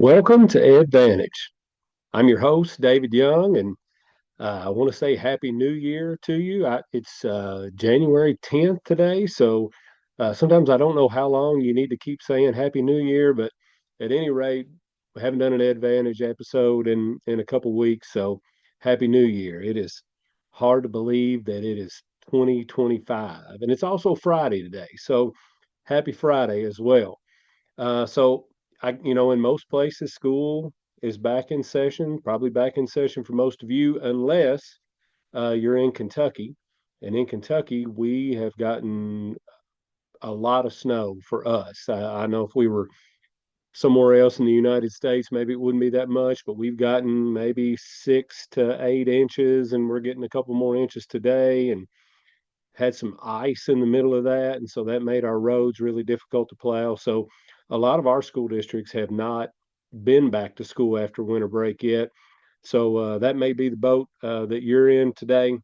Welcome to Advantage. I'm your host, David Young, and I want to say Happy New Year to you. It's January 10th today, so sometimes I don't know how long you need to keep saying Happy New Year, but at any rate, we haven't done an Advantage episode in a couple weeks, so Happy New Year. It is hard to believe that it is 2025, and it's also Friday today, so happy Friday as well. So in most places, school is back in session, probably back in session for most of you, unless you're in Kentucky. And in Kentucky, we have gotten a lot of snow for us. I know if we were somewhere else in the United States, maybe it wouldn't be that much, but we've gotten maybe 6 to 8 inches, and we're getting a couple more inches today. And had some ice in the middle of that, and so that made our roads really difficult to plow. So a lot of our school districts have not been back to school after winter break yet. So that may be the boat that you're in today,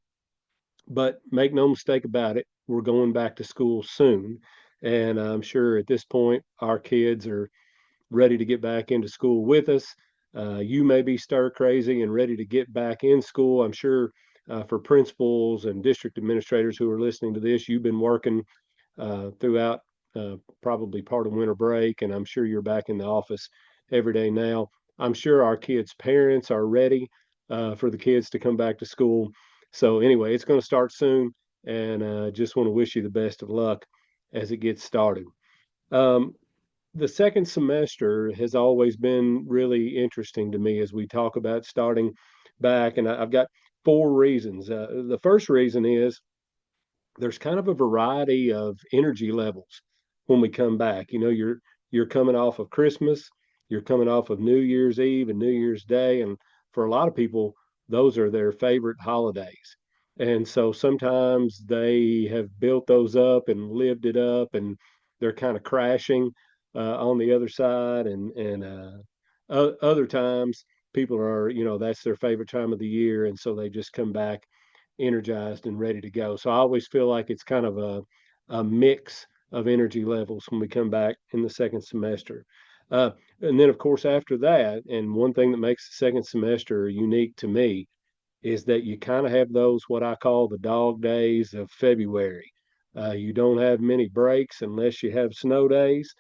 but make no mistake about it, we're going back to school soon. And I'm sure at this point, our kids are ready to get back into school with us. You may be stir crazy and ready to get back in school. I'm sure for principals and district administrators who are listening to this, you've been working throughout probably part of winter break, and I'm sure you're back in the office every day now. I'm sure our kids' parents are ready for the kids to come back to school. So, anyway, it's going to start soon, and just want to wish you the best of luck as it gets started. Um, the second semester has always been really interesting to me as we talk about starting back, and I've got four reasons. The first reason is there's kind of a variety of energy levels when we come back. You're coming off of Christmas, you're coming off of New Year's Eve and New Year's Day, and for a lot of people, those are their favorite holidays. And so sometimes they have built those up and lived it up, and they're kind of crashing on the other side. And other times, people are, that's their favorite time of the year, and so they just come back energized and ready to go. So I always feel like it's kind of a mix of energy levels when we come back in the second semester. Uh, and then, of course, after that, and one thing that makes the second semester unique to me is that you kind of have those what I call the dog days of February. You don't have many breaks unless you have snow days.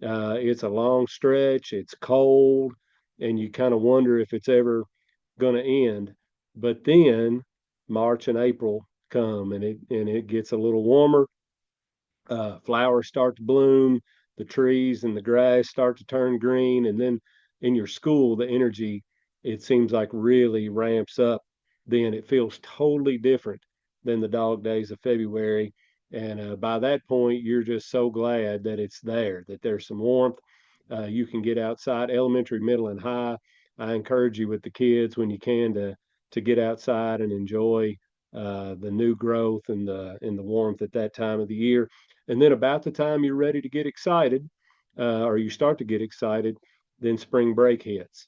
It's a long stretch, it's cold, and you kind of wonder if it's ever going to end. But then March and April come, and it gets a little warmer. Flowers start to bloom, the trees and the grass start to turn green, and then in your school, the energy, it seems like, really ramps up. Then it feels totally different than the dog days of February. And by that point, you're just so glad that it's there, that there's some warmth. You can get outside, elementary, middle, and high. I encourage you with the kids when you can to get outside and enjoy the new growth and the warmth at that time of the year. And then about the time you're ready to get excited, or you start to get excited, then spring break hits.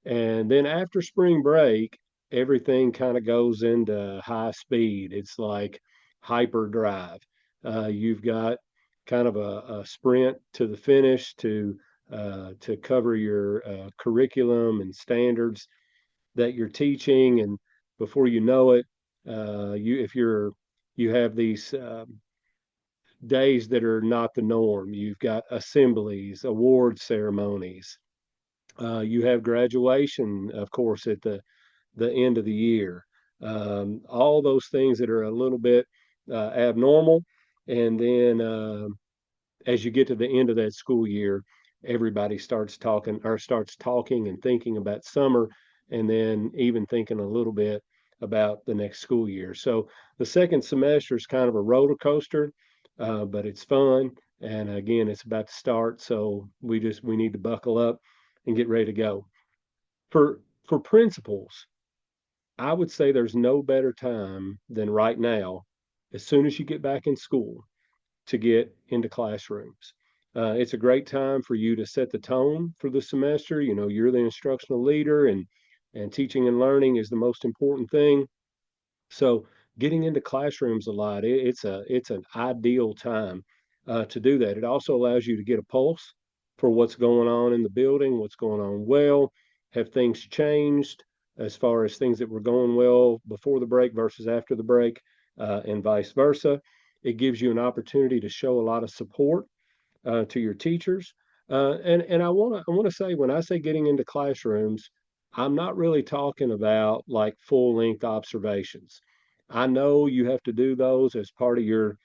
And then after spring break, everything kind of goes into high speed. It's like hyperdrive. You've got kind of a sprint to the finish to cover your curriculum and standards that you're teaching, and before you know it, you if you're you have these days that are not the norm. You've got assemblies, award ceremonies. You have graduation, of course, at the end of the year. All those things that are a little bit abnormal. And then as you get to the end of that school year, everybody starts talking and thinking about summer, and then even thinking a little bit about the next school year. So the second semester is kind of a roller coaster, but it's fun. And again, it's about to start, so we need to buckle up and get ready to go. For principals, I would say there's no better time than right now, as soon as you get back in school, to get into classrooms. It's a great time for you to set the tone for the semester. You're the instructional leader, and teaching and learning is the most important thing. So getting into classrooms a lot, it's an ideal time to do that. It also allows you to get a pulse for what's going on in the building, what's going on well. Have things changed as far as things that were going well before the break versus after the break, and vice versa? It gives you an opportunity to show a lot of support to your teachers. And I want to say, when I say getting into classrooms, I'm not really talking about like full length observations. I know you have to do those as part of your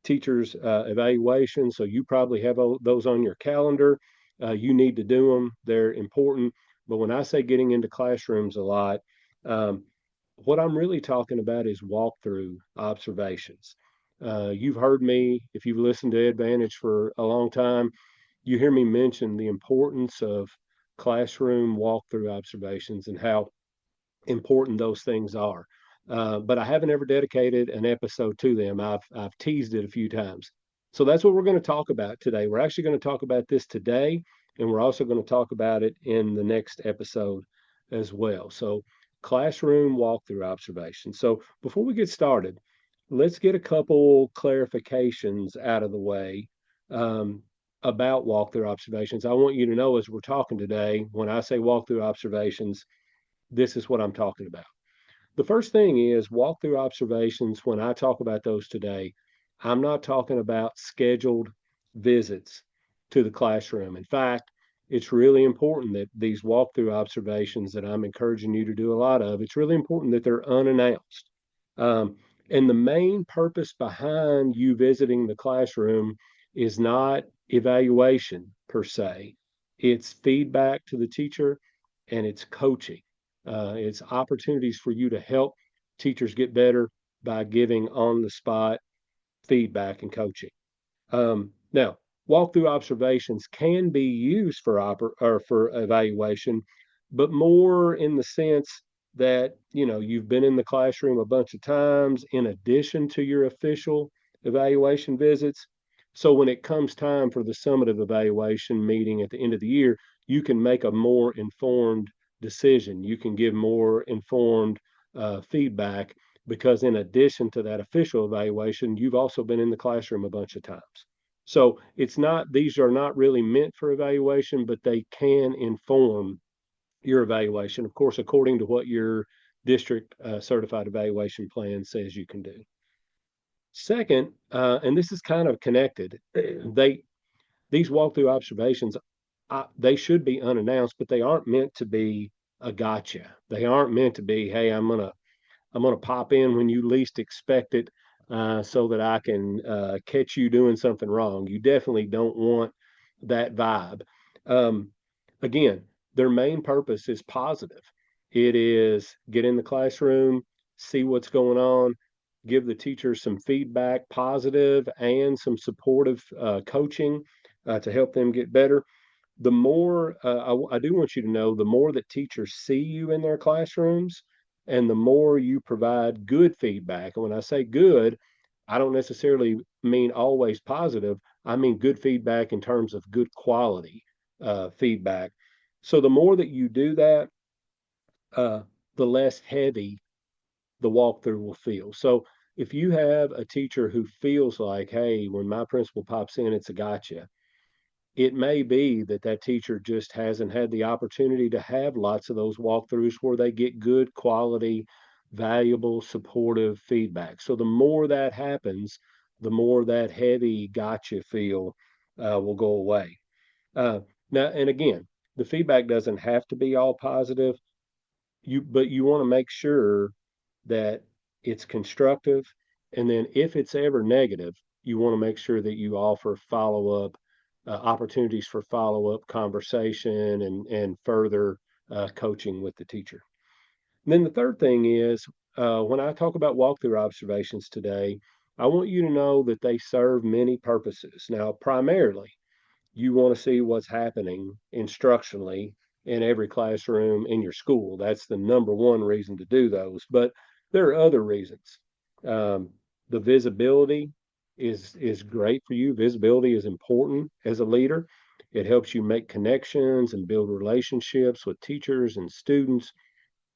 teacher's evaluation, so you probably have those on your calendar. You need to do them; they're important. But when I say getting into classrooms a lot, um, what I'm really talking about is walkthrough observations. You've heard me, if you've listened to Advantage for a long time, you hear me mention the importance of classroom walkthrough observations and how important those things are. But I haven't ever dedicated an episode to them. I've teased it a few times. So that's what we're going to talk about today. We're actually going to talk about this today, and we're also going to talk about it in the next episode as well. So classroom walkthrough observations. So before we get started, let's get a couple clarifications out of the way um, about walkthrough observations. I want you to know, as we're talking today, when I say walkthrough observations, this is what I'm talking about. The first thing is walkthrough observations. When I talk about those today, I'm not talking about scheduled visits to the classroom. In fact, it's really important that these walkthrough observations that I'm encouraging you to do a lot of, it's really important that they're unannounced. Um, and the main purpose behind you visiting the classroom is not evaluation per se, it's feedback to the teacher and it's coaching. It's opportunities for you to help teachers get better by giving on the spot feedback and coaching. Now, walkthrough observations can be used for or for evaluation, but more in the sense that you've been in the classroom a bunch of times in addition to your official evaluation visits. So when it comes time for the summative evaluation meeting at the end of the year, you can make a more informed decision. You can give more informed feedback because in addition to that official evaluation, you've also been in the classroom a bunch of times. So it's not, these are not really meant for evaluation, but they can inform your evaluation, of course, according to what your district certified evaluation plan says you can do. Second, and this is kind of connected, these walkthrough observations, they should be unannounced, but they aren't meant to be a gotcha. They aren't meant to be, hey, I'm gonna pop in when you least expect it, so that I can catch you doing something wrong. You definitely don't want that vibe. Um, Again, their main purpose is positive. It is get in the classroom, see what's going on, give the teachers some feedback, positive and some supportive coaching to help them get better. The more I do want you to know, the more that teachers see you in their classrooms and the more you provide good feedback. And when I say good, I don't necessarily mean always positive. I mean good feedback in terms of good quality feedback. So the more that you do that, uh, the less heavy the walkthrough will feel. So if you have a teacher who feels like, hey, when my principal pops in, it's a gotcha, it may be that that teacher just hasn't had the opportunity to have lots of those walkthroughs where they get good quality, valuable, supportive feedback. So the more that happens, the more that heavy gotcha feel will go away. Uh, Now, and again, the feedback doesn't have to be all positive. But you want to make sure that it's constructive. And then if it's ever negative, you want to make sure that you offer follow up opportunities for follow up conversation and further coaching with the teacher. And then the third thing is when I talk about walkthrough observations today, I want you to know that they serve many purposes. Now, primarily, you want to see what's happening instructionally in every classroom in your school. That's the number one reason to do those. But there are other reasons. Um, the visibility is great for you. Visibility is important as a leader. It helps you make connections and build relationships with teachers and students,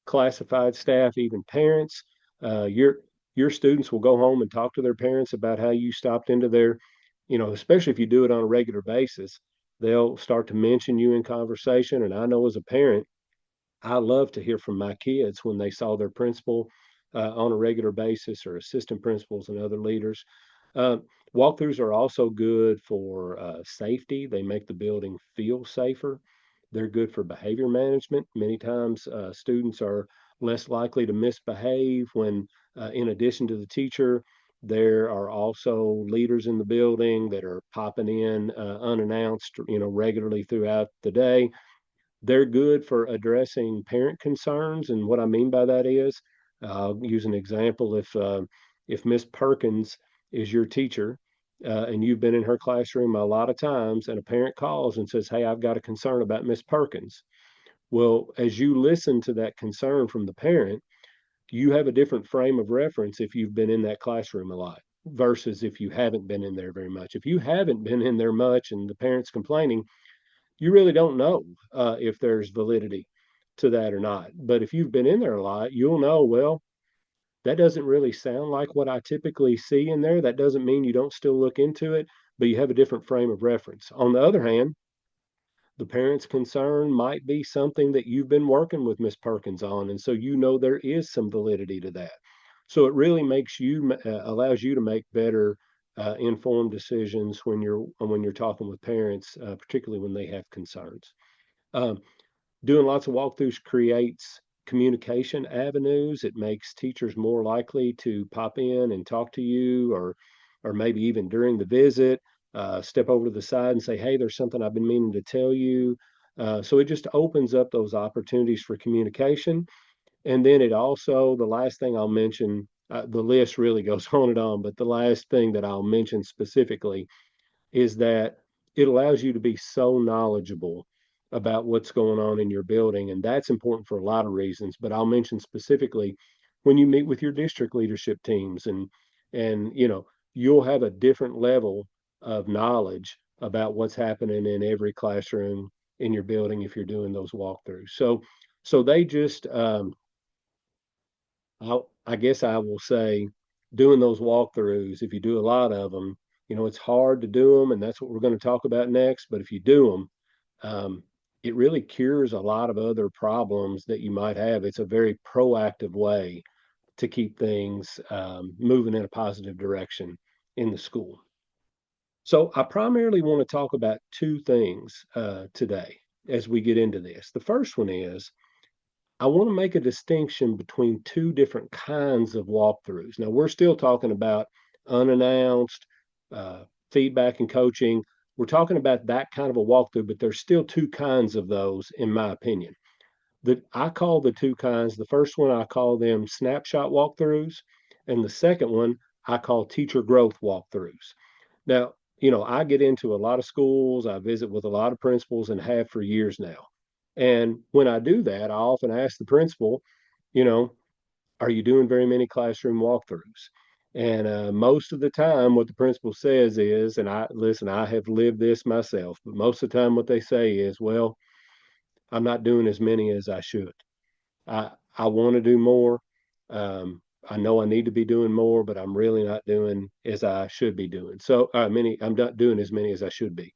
classified staff, even parents. Your students will go home and talk to their parents about how you stopped into their, especially if you do it on a regular basis. they'll start to mention you in conversation. And I know as a parent, I love to hear from my kids when they saw their principal on a regular basis or assistant principals and other leaders. Uh, Walkthroughs are also good for safety. They make the building feel safer. They're good for behavior management. Many times, students are less likely to misbehave when, in addition to the teacher, there are also leaders in the building that are popping in unannounced, regularly throughout the day. They're good for addressing parent concerns, and what I mean by that is, I'll use an example. If Miss Perkins is your teacher, and you've been in her classroom a lot of times, and a parent calls and says, "Hey, I've got a concern about Miss Perkins." Well, as you listen to that concern from the parent, you have a different frame of reference if you've been in that classroom a lot versus if you haven't been in there very much. If you haven't been in there much and the parent's complaining, you really don't know if there's validity to that or not. But if you've been in there a lot, you'll know, well, that doesn't really sound like what I typically see in there. That doesn't mean you don't still look into it, but you have a different frame of reference. On the other hand, the parent's concern might be something that you've been working with Miss Perkins on. And so you know there is some validity to that. So it really allows you to make better informed decisions when you're talking with parents, particularly when they have concerns. Um, Doing lots of walkthroughs creates communication avenues. It makes teachers more likely to pop in and talk to you, or maybe even during the visit, step over to the side and say, "Hey, there's something I've been meaning to tell you." So it just opens up those opportunities for communication. And then it also, the last thing I'll mention, the list really goes on and on, but the last thing that I'll mention specifically is that it allows you to be so knowledgeable about what's going on in your building. And that's important for a lot of reasons, but I'll mention specifically when you meet with your district leadership teams, and you'll have a different level of knowledge about what's happening in every classroom in your building if you're doing those walkthroughs. So they just I guess I will say, doing those walkthroughs, if you do a lot of them, it's hard to do them, and that's what we're going to talk about next. But if you do them, it really cures a lot of other problems that you might have. It's a very proactive way to keep things moving in a positive direction in the school. So I primarily want to talk about two things today as we get into this. The first one is I want to make a distinction between two different kinds of walkthroughs. Now, we're still talking about unannounced feedback and coaching. We're talking about that kind of a walkthrough, but there's still two kinds of those, in my opinion. That I call the two kinds. The first one, I call them snapshot walkthroughs, and the second one, I call teacher growth walkthroughs. Now, I get into a lot of schools, I visit with a lot of principals and have for years now. And when I do that, I often ask the principal, you know, are you doing very many classroom walkthroughs? And most of the time, what the principal says is, and I have lived this myself, but most of the time, what they say is, well, I'm not doing as many as I should. I want to do more. I know I need to be doing more, but I'm really not doing as I should be doing. So I'm not doing as many as I should be.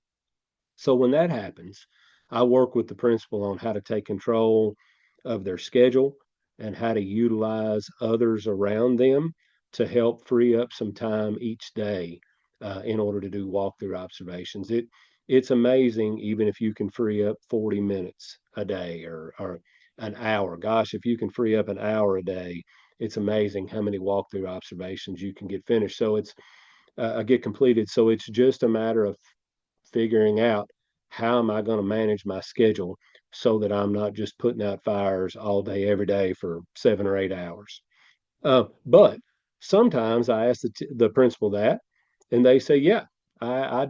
So when that happens, I work with the principal on how to take control of their schedule and how to utilize others around them to help free up some time each day in order to do walkthrough observations. It's amazing even if you can free up 40 minutes a day or an hour. Gosh, if you can free up an hour a day, it's amazing how many walkthrough observations you can get finished. So get completed. So it's just a matter of figuring out how am I going to manage my schedule so that I'm not just putting out fires all day, every day for 7 or 8 hours. But sometimes I ask the principal that, and they say, yeah, I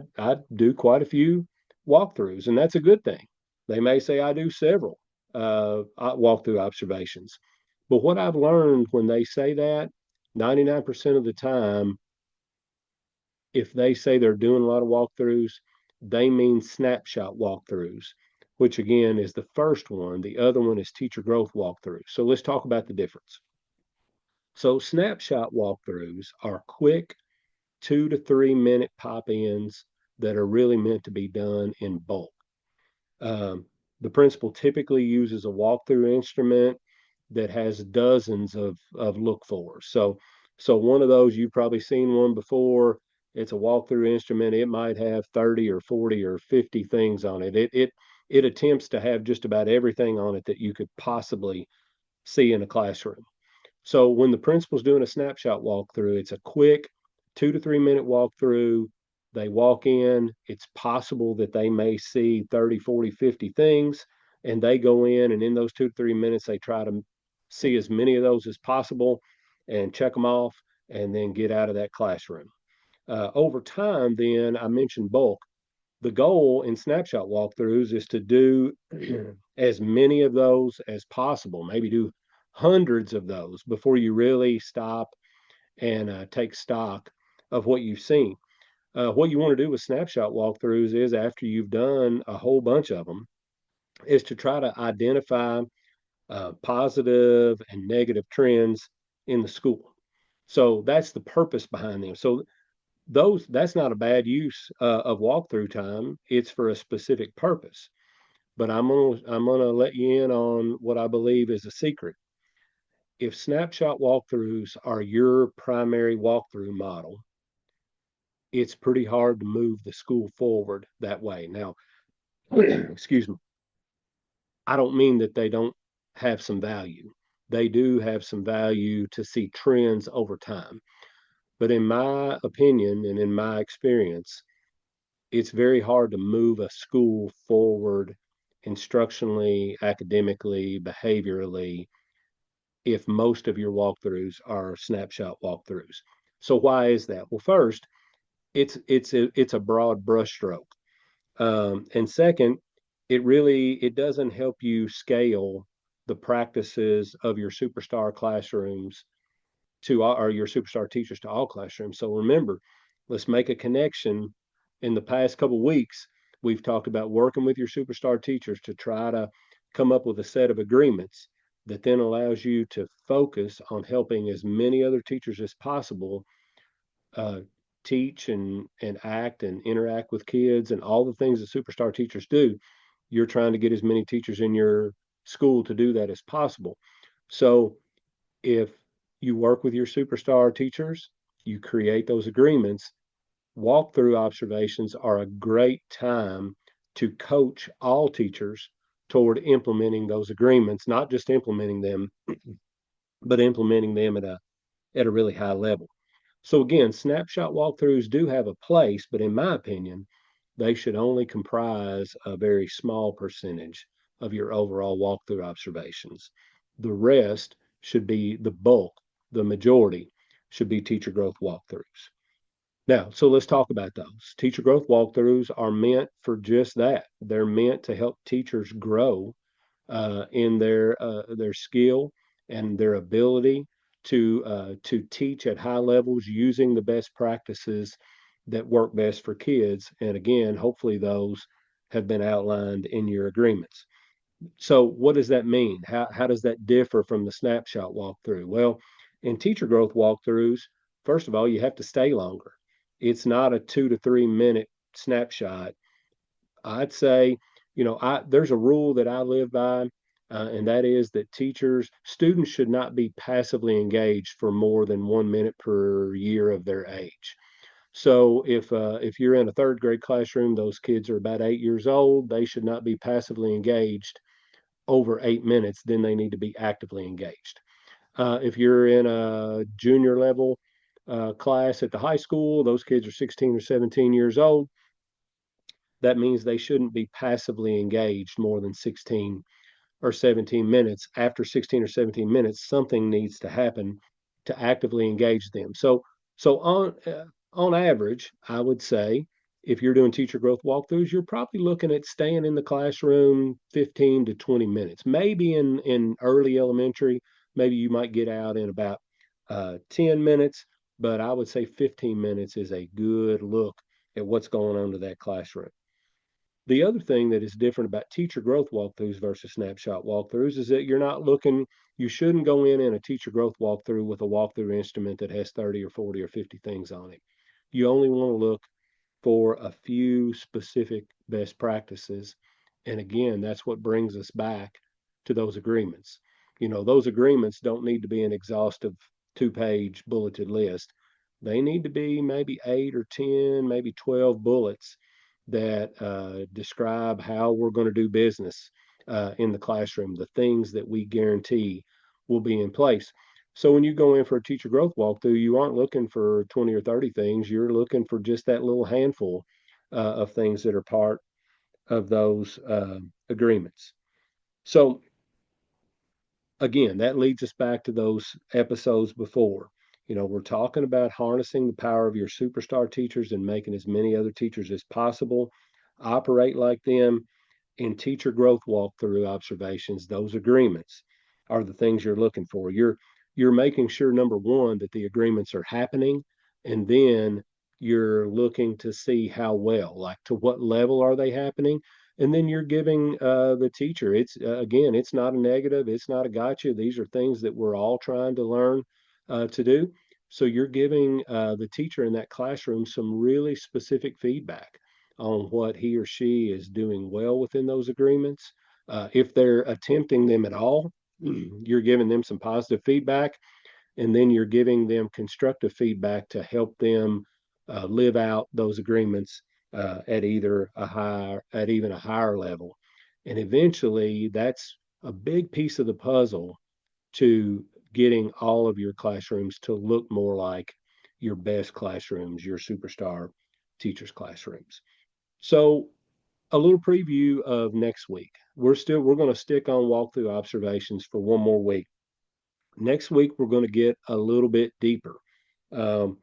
do quite a few walkthroughs, and that's a good thing. They may say I do several walkthrough observations. But what I've learned when they say that, 99% of the time, if they say they're doing a lot of walkthroughs, they mean snapshot walkthroughs, which again is the first one. The other one is teacher growth walkthroughs. So let's talk about the difference. So snapshot walkthroughs are quick 2 to 3 minute pop ins that are really meant to be done in bulk. Um, the principal typically uses a walkthrough instrument that has dozens of look fors. So one of those, you've probably seen one before. It's a walkthrough instrument. It might have 30 or 40 or 50 things on it. It attempts to have just about everything on it that you could possibly see in a classroom. So when the principal's doing a snapshot walkthrough, it's a quick 2 to 3 minute walkthrough. They walk in, it's possible that they may see 30, 40, 50 things, and they go in, and in those 2 to 3 minutes, they try to see as many of those as possible and check them off and then get out of that classroom. Over time, then I mentioned bulk. The goal in snapshot walkthroughs is to do as many of those as possible, maybe do hundreds of those before you really stop and take stock of what you've seen. What you want to do with snapshot walkthroughs is after you've done a whole bunch of them, is to try to identify positive and negative trends in the school. So that's the purpose behind them. So that's not a bad use of walkthrough time. It's for a specific purpose. But I'm gonna let you in on what I believe is a secret. If snapshot walkthroughs are your primary walkthrough model, it's pretty hard to move the school forward that way. Now, excuse me, I don't mean that they don't have some value. They do have some value to see trends over time. But in my opinion and in my experience, it's very hard to move a school forward instructionally, academically, behaviorally, if most of your walkthroughs are snapshot walkthroughs. So why is that? Well, first, it's a broad brushstroke, and second, it doesn't help you scale the practices of your superstar classrooms to all, or your superstar teachers to all classrooms. So remember, let's make a connection. In the past couple of weeks, we've talked about working with your superstar teachers to try to come up with a set of agreements that then allows you to focus on helping as many other teachers as possible uh, teach and act and interact with kids and all the things that superstar teachers do. You're trying to get as many teachers in your school to do that as possible. So if you work with your superstar teachers, you create those agreements. Walkthrough observations are a great time to coach all teachers toward implementing those agreements, not just implementing them, but implementing them at a really high level. So again, snapshot walkthroughs do have a place, but in my opinion, they should only comprise a very small percentage of your overall walkthrough observations. The rest should be the bulk, the majority should be teacher growth walkthroughs. Now, so let's talk about those. Teacher growth walkthroughs are meant for just that. They're meant to help teachers grow in their skill and their ability to teach at high levels using the best practices that work best for kids. And again, hopefully those have been outlined in your agreements. So what does that mean? How does that differ from the snapshot walkthrough? Well, in teacher growth walkthroughs, first of all, you have to stay longer. It's not a 2 to 3 minute snapshot. I'd say, there's a rule that I live by, and that is that students should not be passively engaged for more than 1 minute per year of their age. So if you're in a third grade classroom, those kids are about 8 years old. They should not be passively engaged over 8 minutes. Then they need to be actively engaged. If you're in a junior level class at the high school, those kids are 16 or 17 years old. That means they shouldn't be passively engaged more than 16 or 17 minutes. After 16 or 17 minutes, something needs to happen to actively engage them. So on average, I would say if you're doing teacher growth walkthroughs, you're probably looking at staying in the classroom 15 to 20 minutes. Maybe in early elementary, maybe you might get out in about 10 minutes, but I would say 15 minutes is a good look at what's going on to that classroom. The other thing that is different about teacher growth walkthroughs versus snapshot walkthroughs is that you shouldn't go in a teacher growth walkthrough with a walkthrough instrument that has 30 or 40 or 50 things on it. You only want to look for a few specific best practices. And again, that's what brings us back to those agreements. Those agreements don't need to be an exhaustive 2-page bulleted list. They need to be maybe 8 or 10, maybe 12 bullets that describe how we're going to do business in the classroom, the things that we guarantee will be in place. So when you go in for a teacher growth walkthrough, you aren't looking for 20 or 30 things. You're looking for just that little handful of things that are part of those agreements. So again, that leads us back to those episodes before. We're talking about harnessing the power of your superstar teachers and making as many other teachers as possible operate like them. In teacher growth walkthrough observations, those agreements are the things you're looking for. You're making sure, number one, that the agreements are happening, and then you're looking to see how well, like to what level are they happening, and then you're giving the teacher. It's again, it's not a negative, it's not a gotcha. These are things that we're all trying to learn to do. So you're giving the teacher in that classroom some really specific feedback on what he or she is doing well within those agreements. If they're attempting them at all, you're giving them some positive feedback, and then you're giving them constructive feedback to help them live out those agreements at even a higher level. And eventually, that's a big piece of the puzzle to getting all of your classrooms to look more like your best classrooms, your superstar teachers' classrooms. So a little preview of next week. We're going to stick on walkthrough observations for one more week. Next week we're going to get a little bit deeper. Um,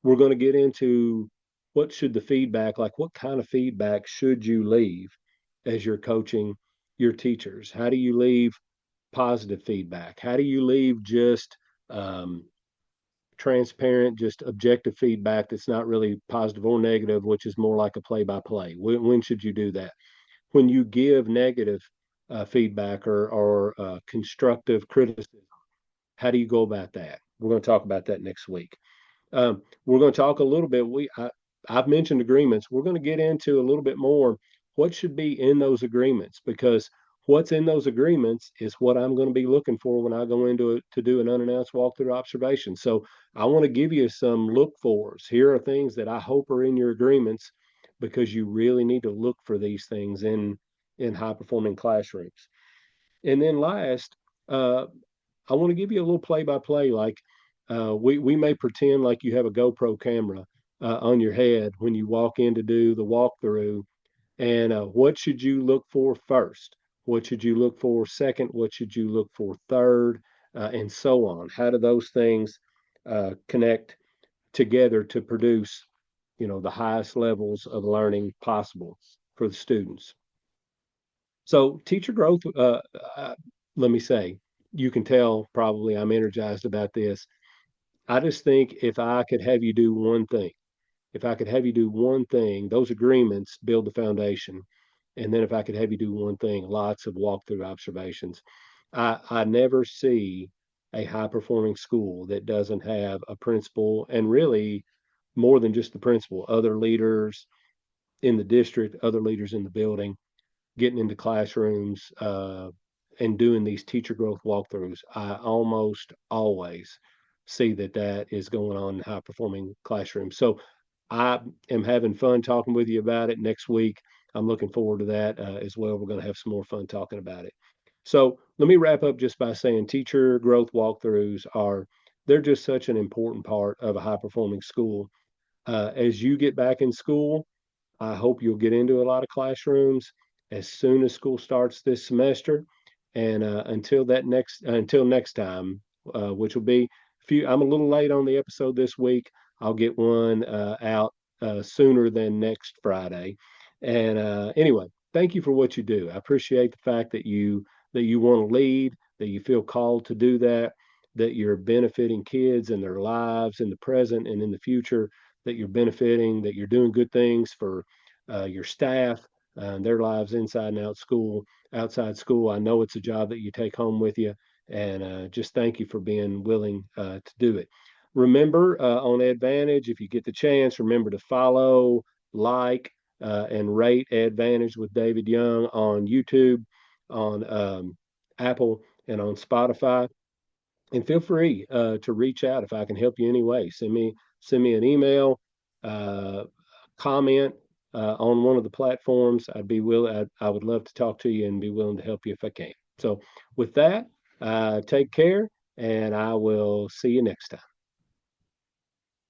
we're going to get into what should the feedback, like what kind of feedback should you leave as you're coaching your teachers? How do you leave positive feedback? How do you leave just um, transparent, just objective feedback that's not really positive or negative, which is more like a play by play? When should you do that? When you give negative feedback or constructive criticism, how do you go about that? We're going to talk about that next week. We're going to talk a little bit. I've mentioned agreements. We're going to get into a little bit more what should be in those agreements, because what's in those agreements is what I'm going to be looking for when I go into it to do an unannounced walkthrough observation. So I want to give you some look fors. Here are things that I hope are in your agreements, because you really need to look for these things in high performing classrooms. And then last, uh, I want to give you a little play by play. Like we may pretend like you have a GoPro camera on your head when you walk in to do the walkthrough. And what should you look for first? What should you look for second? What should you look for third? And so on. How do those things connect together to produce, the highest levels of learning possible for the students? So teacher growth, let me say, you can tell probably I'm energized about this. I just think if I could have you do one thing, if I could have you do one thing, those agreements build the foundation. And then if I could have you do one thing, lots of walkthrough observations. I never see a high performing school that doesn't have a principal, and really more than just the principal, other leaders in the district, other leaders in the building getting into classrooms and doing these teacher growth walkthroughs. I almost always see that is going on in high performing classrooms. So I am having fun talking with you about it next week. I'm looking forward to that as well. We're going to have some more fun talking about it. So let me wrap up just by saying teacher growth walkthroughs they're just such an important part of a high performing school. As you get back in school, I hope you'll get into a lot of classrooms as soon as school starts this semester. And until next time, which will be I'm a little late on the episode this week. I'll get one out sooner than next Friday. And anyway, thank you for what you do. I appreciate the fact that you want to lead, that you feel called to do that, that you're benefiting kids and their lives in the present and in the future, that you're benefiting, that you're doing good things for your staff, their lives inside and outside school. I know it's a job that you take home with you, and just thank you for being willing to do it. Remember, on Advantage, if you get the chance, remember to follow, like, and rate Advantage with David Young on YouTube, on Apple, and on Spotify. And feel free to reach out if I can help you any way. Send me an email, comment on one of the platforms. I would love to talk to you and be willing to help you if I can. So with that, take care, and I will see you next time.